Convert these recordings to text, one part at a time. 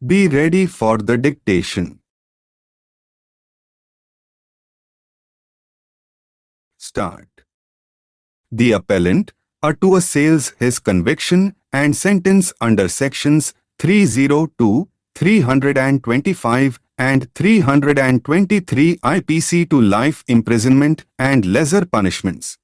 Be ready for the dictation. Start. The appellant to assails his conviction and sentence under sections 302, 325 and 323 IPC to life imprisonment and lesser punishments.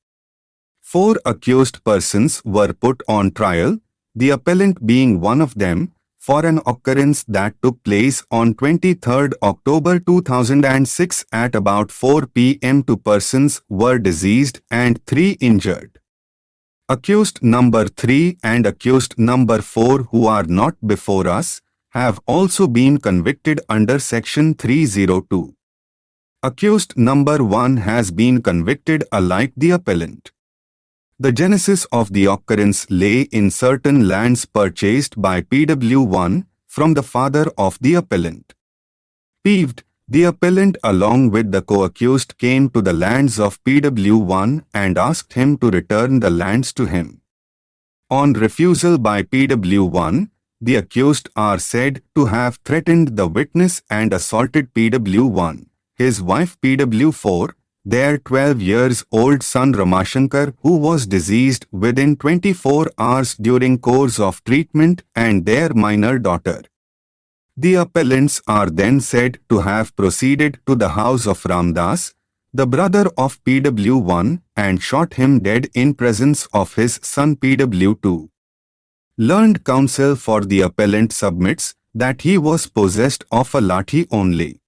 4 accused persons were put on trial, the appellant being one of them, for an occurrence that took place on 23 October 2006 at about 4 p.m. 2 persons were deceased and 3 injured. Accused number 3 and accused number 4, who are not before us, have also been convicted under section 302. Accused number 1 has been convicted alike the appellant. The genesis of the occurrence lay in certain lands purchased by PW1 from the father of the appellant. Peeved, the appellant along with the co-accused came to the lands of PW1 and asked him to return the lands to him. On refusal by PW1, the accused are said to have threatened the witness and assaulted PW1, his wife PW4, their 12-year-old son Ramashankar, who was deceased within 24 hours during course of treatment, and their minor daughter. The appellants are then said to have proceeded to the house of Ramdas, the brother of PW1, and shot him dead in presence of his son PW2. Learned counsel for the appellant submits that he was possessed of a lathi only.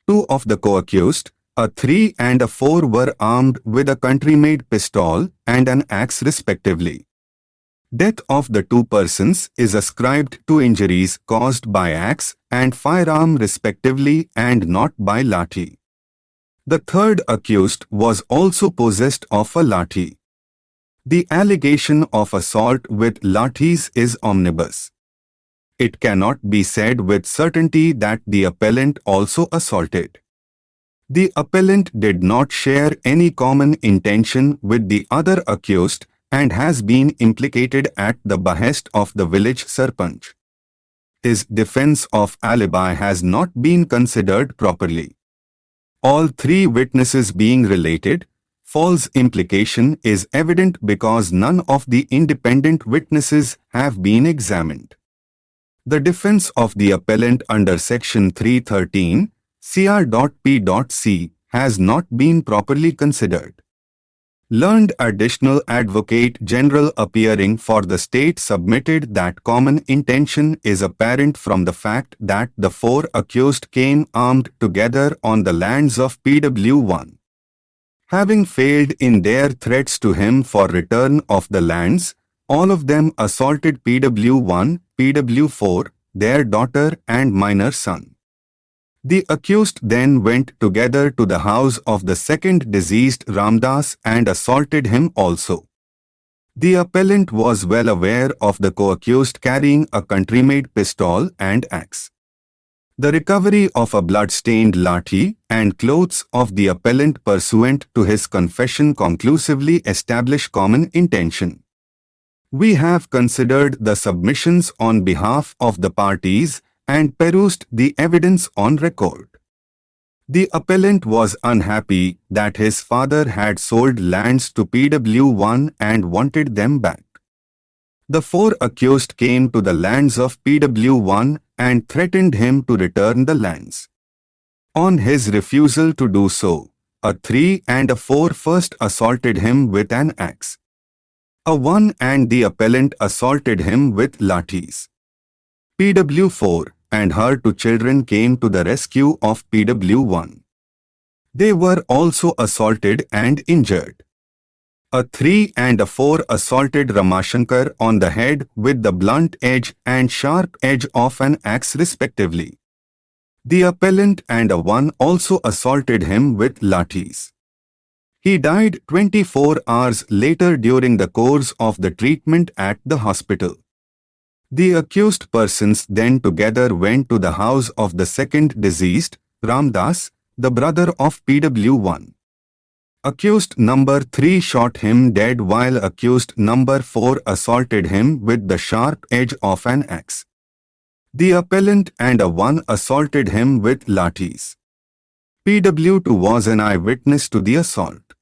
2 of the co-accused, a 3 and a 4, were armed with a country-made pistol and an axe respectively. Death of the 2 persons is ascribed to injuries caused by axe and firearm respectively and not by lathi. The 3rd accused was also possessed of a lathi. The allegation of assault with lathis is omnibus. It cannot be said with certainty that the appellant also assaulted. The appellant did not share any common intention with the other accused and has been implicated at the behest of the village sarpanch. His defense of alibi has not been considered properly. All 3 witnesses being related, false implication is evident because none of the independent witnesses have been examined. The defense of the appellant under section 313 CR.P.C. has not been properly considered. Learned additional Advocate General appearing for the state submitted that common intention is apparent from the fact that the 4 accused came armed together on the lands of PW1. Having failed in their threats to him for return of the lands, all of them assaulted PW1, PW4, their daughter and minor son. The accused then went together to the house of the second deceased Ramdas and assaulted him also. The appellant was well aware of the co-accused carrying a country-made pistol and axe. The recovery of a blood-stained lathi and clothes of the appellant pursuant to his confession conclusively establish common intention. We have considered the submissions on behalf of the parties and perused the evidence on record. The appellant was unhappy that his father had sold lands to PW1 and wanted them back. The 4 accused came to the lands of PW1 and threatened him to return the lands. On his refusal to do so, a 3 and a 4 first assaulted him with an axe. A 1 and the appellant assaulted him with lathis. PW4 and her 2 children came to the rescue of PW1. They were also assaulted and injured. A 3 and a 4 assaulted Ramashankar on the head with the blunt edge and sharp edge of an axe respectively. The appellant and a 1 also assaulted him with lathis. He died 24 hours later during the course of the treatment at the hospital. The accused persons then together went to the house of the second deceased, Ramdas, the brother of PW1. Accused number 3 shot him dead while accused number 4 assaulted him with the sharp edge of an axe. The appellant and a one assaulted him with lathis. PW2 was an eyewitness to the assault.